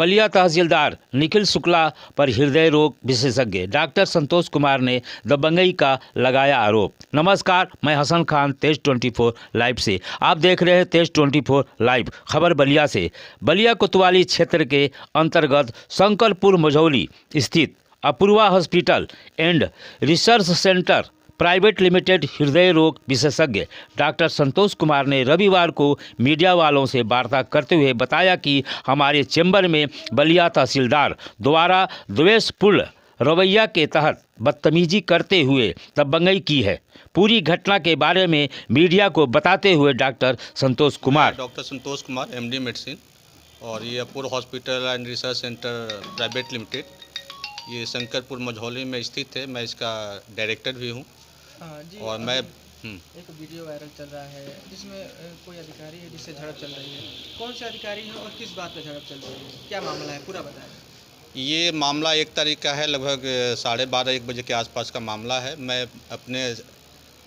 बलिया तहसीलदार निखिल शुक्ला पर हृदय रोग विशेषज्ञ डॉक्टर संतोष कुमार ने दबंगई का लगाया आरोप। नमस्कार, मैं हसन खान, तेज 24 लाइव से आप देख रहे हैं तेज 24 लाइव। खबर बलिया से। बलिया कोतवाली क्षेत्र के अंतर्गत शंकरपुर मझौली स्थित Apurva hospital and research centre private limited हृदय रोग विशेषज्ञ डॉक्टर संतोष कुमार ने रविवार को मीडिया वालों से वार्ता करते हुए बताया कि हमारे चैम्बर में बलिया तहसीलदार द्वारा द्वेषपूर्ण रवैया के तहत बदतमीजी करते हुए दबंगई की है। पूरी घटना के बारे में मीडिया को बताते हुए doctor Santosh Kumar MD medicine और ये Apoorva hospital and research centre private limited, ये शंकरपुर मझौली में स्थित है। मैं इसका डायरेक्टर भी हूँ। जी, और मैं एक वीडियो वायरल चल रहा है जिसमें कोई अधिकारी है जिससे झड़प चल रही है। कौन से अधिकारी है और किस बात पे झड़प चल रही है, क्या मामला है, पूरा बताएं। ये मामला 1 तारीख का है, लगभग 12:30-1 बजे के आसपास का मामला है। मैं अपने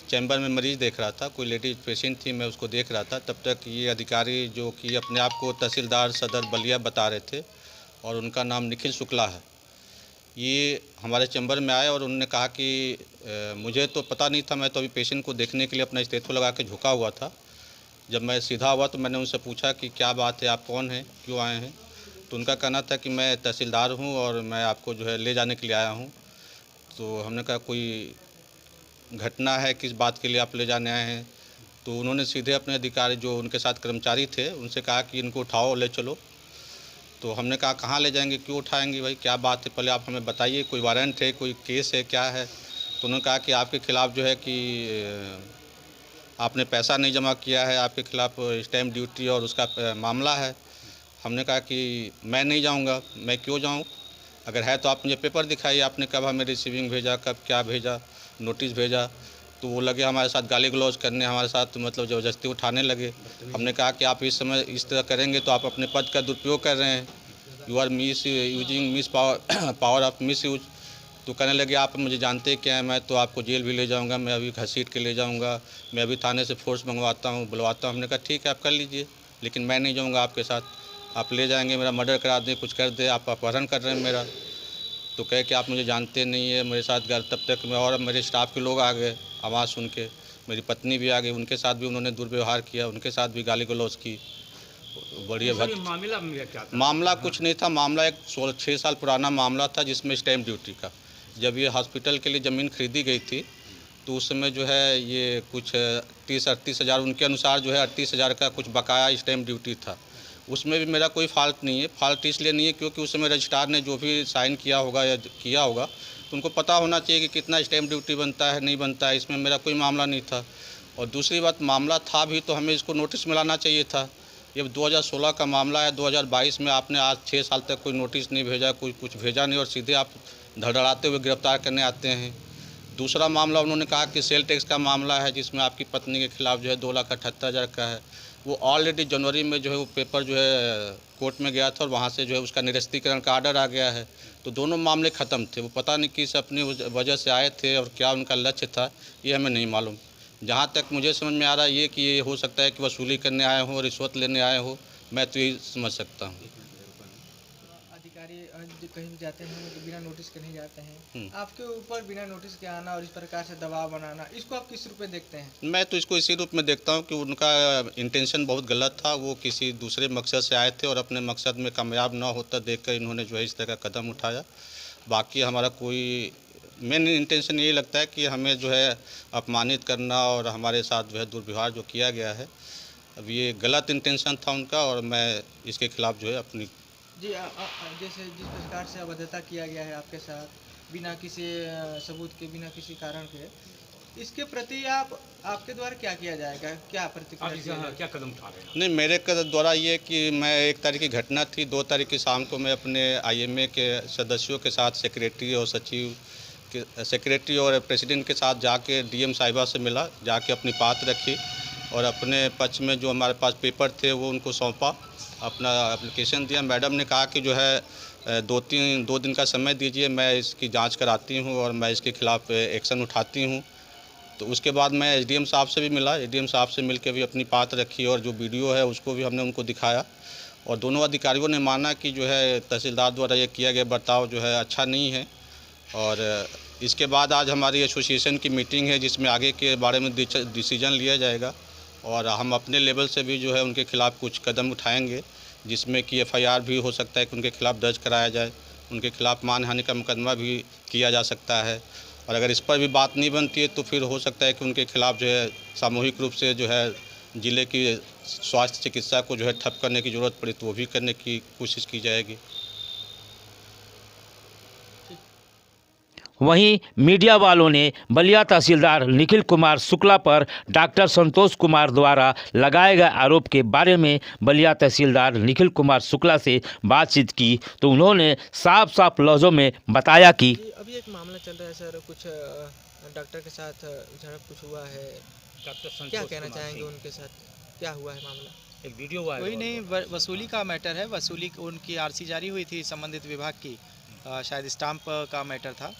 चैम्बर में मरीज़ देख रहा था, कोई लेडीज पेशेंट थी, मैं उसको देख रहा था। तब तक ये अधिकारी जो कि अपने आप को तहसीलदार सदर बलिया बता रहे थे और उनका नाम निखिल शुक्ला है, ये हमारे चैम्बर में आए और उन्होंने कहा कि मुझे तो पता नहीं था, मैं तो अभी पेशेंट को देखने के लिए अपना स्टेथो लगा के झुका हुआ था। जब मैं सीधा हुआ तो मैंने उनसे पूछा कि क्या बात है, आप कौन हैं, क्यों आए हैं। तो उनका कहना था कि मैं तहसीलदार हूं और मैं आपको जो है ले जाने के लिए आया हूं। तो हमने कहा कोई घटना है, किस बात के लिए आप ले जाने आए हैं। तो उन्होंने सीधे अपने अधिकारी जो उनके साथ कर्मचारी थे उनसे कहा कि इनको उठाओ, ले चलो। तो हमने कहा कहाँ ले जाएंगे, क्यों उठाएंगे भाई, क्या बात है, पहले आप हमें बताइए, कोई वारंट है, कोई केस है, क्या है। तो उन्होंने कहा कि आपके ख़िलाफ़ जो है कि आपने पैसा नहीं जमा किया है, आपके ख़िलाफ़ स्टैम्प ड्यूटी और उसका मामला है। हमने कहा कि मैं नहीं जाऊंगा, मैं क्यों जाऊं, अगर है तो आप मुझे पेपर दिखाइए, आपने कब हमें रिसीविंग भेजा, कब क्या भेजा, नोटिस भेजा। तो वो लगे हमारे साथ गाली गलौज करने, हमारे साथ मतलब ज़बरदस्ती उठाने लगे। हमने कहा कि आप इस समय इस तरह करेंगे तो आप अपने पद का दुरुपयोग कर रहे हैं, you are miss power of misuse. तो कहने लगे आप मुझे जानते क्या हैं, मैं तो आपको जेल भी ले जाऊंगा, मैं अभी घसीट के ले जाऊंगा, मैं अभी थाने से फोर्स मंगवाता हूं, बुलवाता हूं। हमने कहा ठीक है, आप कर लीजिए, लेकिन मैं नहीं जाऊंगा आपके साथ। आप ले जाएंगे, मेरा मर्डर करा दें, कुछ कर दे, आप अपहरण कर रहे हैं मेरा। तो कहे कि आप मुझे जानते नहीं है, मेरे साथ घर। तब तक मैं और मेरे स्टाफ के लोग आ गए, आवाज़ सुन के मेरी पत्नी भी आ गई, उनके साथ भी उन्होंने दुर्व्यवहार किया, उनके साथ भी गाली गलौज की। बढ़िया मामला कुछ नहीं था, मामला एक 6 साल पुराना मामला था जिसमें स्टैम्प ड्यूटी का। जब ये हॉस्पिटल के लिए ज़मीन खरीदी गई थी तो उस समय जो है ये कुछ 30-38 हज़ार, उनके अनुसार जो है 38 हज़ार का कुछ बकाया स्टैम्प ड्यूटी था। उसमें भी मेरा कोई फॉल्ट नहीं है। फॉल्ट इसलिए नहीं है क्योंकि उस समय रजिस्ट्रार ने जो भी साइन किया होगा या किया होगा तो उनको पता होना चाहिए कि कितना स्टैम्प ड्यूटी बनता है, नहीं बनता है। इसमें मेरा कोई मामला नहीं था। और दूसरी बात, मामला था भी तो हमें इसको नोटिस मिलाना चाहिए था। ये 2016 का मामला है, 2022 में आपने आज 6 साल तक कोई नोटिस नहीं भेजा, कोई कुछ भेजा नहीं और सीधे आप धड़धड़ाते हुए गिरफ्तार करने आते हैं। दूसरा मामला उन्होंने कहा कि सेल टैक्स का मामला है जिसमें आपकी पत्नी के खिलाफ़ जो है 2,78,000 का है। वो ऑलरेडी जनवरी में जो है वो पेपर जो है कोर्ट में गया था और वहाँ से जो है उसका निरस्तीकरण का आर्डर आ गया है। तो दोनों मामले ख़त्म थे। वो पता नहीं किस अपनी वजह से आए थे और क्या उनका लक्ष्य था, ये हमें नहीं मालूम। जहाँ तक मुझे समझ में आ रहा है ये कि ये हो सकता है कि वसूली करने आए हो, रिश्वत लेने आए हो, मैं तो यही समझ सकता हूँ। अधिकारी जो कहीं भी जाते हैं तो बिना नोटिस के नहीं जाते हैं। आपके ऊपर बिना नोटिस के आना और इस प्रकार से दबाव बनाना, इसको आप किस रूप में देखते हैं? मैं तो इसको इसी रूप में देखता हूँ कि उनका इंटेंशन बहुत गलत था। वो किसी दूसरे मकसद से आए थे और अपने मकसद में कामयाब ना होता देखकर इन्होंने जो है इस तरह का कदम उठाया। बाकी हमारा कोई मेन इंटेंशन यही लगता है कि हमें जो है अपमानित करना और हमारे साथ जो है दुर्व्यवहार जो किया गया है, अब ये गलत इंटेंशन था उनका और मैं इसके खिलाफ़ जो है अपनी जी, जैसे जिस प्रकार से अभद्रता किया गया है आपके साथ बिना किसी सबूत के, बिना किसी कारण के, इसके प्रति आपके द्वारा क्या किया जाएगा, क्या प्रतिक्रिया, क्या कदम उठा रहे हैं? नहीं, मेरे द्वारा ये कि मैं 1 तारीख की घटना थी, 2 तारीख की शाम को मैं अपने IMA के सदस्यों के साथ सेक्रेटरी और सचिव के सेक्रेटरी और प्रेसिडेंट के साथ जाके DM साहिबा से मिला, जाके अपनी बात रखी और अपने पक्ष में जो हमारे पास पेपर थे वो उनको सौंपा, अपना एप्लीकेशन दिया। मैडम ने कहा कि जो है 2 दिन का समय दीजिए, मैं इसकी जांच कराती हूं और मैं इसके खिलाफ़ एक्शन उठाती हूं। तो उसके बाद मैं SDM साहब से भी मिला, SDM साहब से मिलकर भी अपनी बात रखी और जो वीडियो है उसको भी हमने उनको दिखाया और दोनों अधिकारियों ने माना कि जो है तहसीलदार द्वारा ये किया गया बर्ताव जो है अच्छा नहीं है। और इसके बाद आज हमारी एसोसिएशन की मीटिंग है जिसमें आगे के बारे में डिसीजन लिया जाएगा और हम अपने लेवल से भी जो है उनके खिलाफ़ कुछ कदम उठाएंगे, जिसमें कि एफआईआर भी हो सकता है कि उनके खिलाफ़ दर्ज कराया जाए, उनके खिलाफ़ मानहानि का मुकदमा भी किया जा सकता है। और अगर इस पर भी बात नहीं बनती है तो फिर हो सकता है कि उनके खिलाफ़ जो है सामूहिक रूप से जो है ज़िले की स्वास्थ्य चिकित्सा को जो है ठप करने की ज़रूरत पड़ी तो वो भी करने की कोशिश की जाएगी। वहीं मीडिया वालों ने बलिया तहसीलदार निखिल कुमार शुक्ला पर डॉक्टर संतोष कुमार द्वारा लगाए गए आरोप के बारे में बलिया तहसीलदार निखिल कुमार शुक्ला से बातचीत की तो उन्होंने साफ साफ लफ्ज़ों में बताया कि अभी एक मामला चल रहा है सर, कुछ डॉक्टर के साथ झड़प कुछ हुआ है, क्या कहना चाहेंगे उनके साथ, क्या हुआ है मामला? एक वीडियो हुआ है। कोई नहीं, वसूली का मैटर है। वसूली उनकी आरसी जारी हुई थी संबंधित विभाग की, शायद स्टाम्प का मैटर था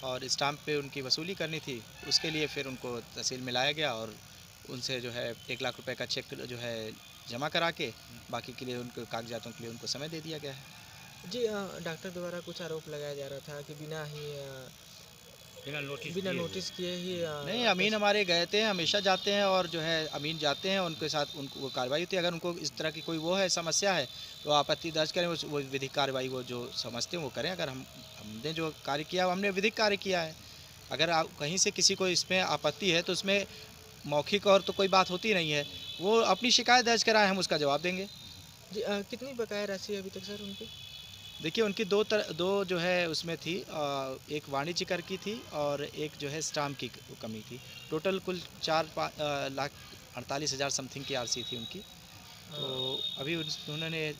और स्टाम्प पे उनकी वसूली करनी थी। उसके लिए फिर उनको तहसील में लाया गया और उनसे जो है 1 लाख रुपए का चेक जो है जमा करा के बाकी के लिए उनके कागजातों के लिए उनको समय दे दिया गया है। जी, डॉक्टर द्वारा कुछ आरोप लगाया जा रहा था कि बिना नोटिस किए ही नहीं, अमीन हमारे गए थे, हमेशा जाते हैं और जो है अमीन जाते हैं, उनके साथ उनको वो कार्रवाई होती है। अगर उनको इस तरह की कोई वो है समस्या है तो आपत्ति दर्ज करें, वो विधिक कार्रवाई वो जो समझते हैं वो करें। अगर हमने जो कार्य किया हमने विधिक कार्य किया है। अगर आप कहीं से किसी को इसमें आपत्ति है तो उसमें मौखिक और तो कोई बात होती नहीं है, वो अपनी शिकायत दर्ज कराएं, हम उसका जवाब देंगे। जी, कितनी बकाया राशि है अभी तक सर उनकी? देखिए उनकी दो जो है उसमें थी, एक वाणिज्य कर की थी और एक जो है स्टाम्प की कमी थी। टोटल कुल 4,48,000 समथिंग की आरसी थी उनकी। तो अभी उन्होंने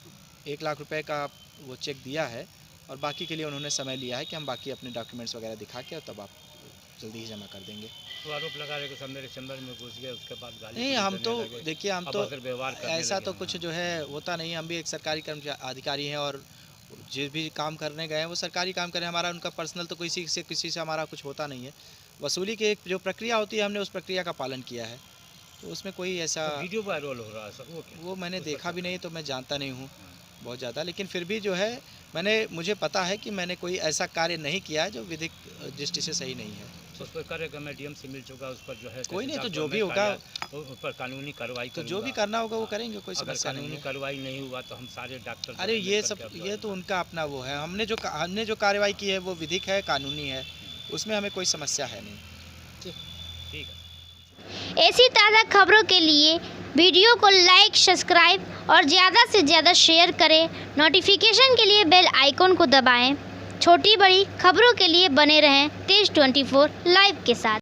1 लाख रुपए का वो चेक दिया है और बाकी के लिए उन्होंने समय लिया है कि हम बाकी अपने डॉक्यूमेंट्स वगैरह दिखा के और तब आप जल्दी ही जमा कर देंगे। तो आरोप लगा रहे कि सब मेरे चैम्बर में घुस गए, उसके बाद गाली नहीं, हम तो देखिए हम तो व्यवहार ऐसा तो कुछ जो है होता नहीं। हम भी एक सरकारी कर्मचारी अधिकारी हैं और जो भी काम करने गए हैं वो सरकारी काम करें। हमारा उनका पर्सनल तो किसी से हमारा कुछ होता नहीं है। वसूली की एक जो प्रक्रिया होती है हमने उस प्रक्रिया का पालन किया है, तो उसमें कोई ऐसा वीडियो वायरल हो रहा है सर, वो मैंने देखा भी नहीं तो मैं जानता नहीं हूँ बहुत ज़्यादा, लेकिन फिर भी जो है मुझे पता है कि मैंने कोई ऐसा कार्य नहीं किया है जो विधिक दृष्टि से सही नहीं है। उस पर करेगा, मैं डीएम से मिल चुका, उस पर जो है कोई नहीं, तो जो भी होगा उस पर कानूनी कार्रवाई तो जो भी करना होगा वो करेंगे, कोई समस्या नहीं कानूनी है। कार्रवाई नहीं हुआ तो हम सारे डॉक्टर अरे ये तो उनका अपना वो है। हमने जो कार्रवाई की है वो विधिक है, कानूनी है, उसमें हमें कोई समस्या है नहीं। ठीक है। ऐसी ताज़ा खबरों के लिए वीडियो को लाइक, सब्सक्राइब और ज़्यादा से ज़्यादा शेयर करें। नोटिफिकेशन के लिए बेल आइकॉन को दबाएं। छोटी बड़ी खबरों के लिए बने रहें तेज 24 लाइव के साथ।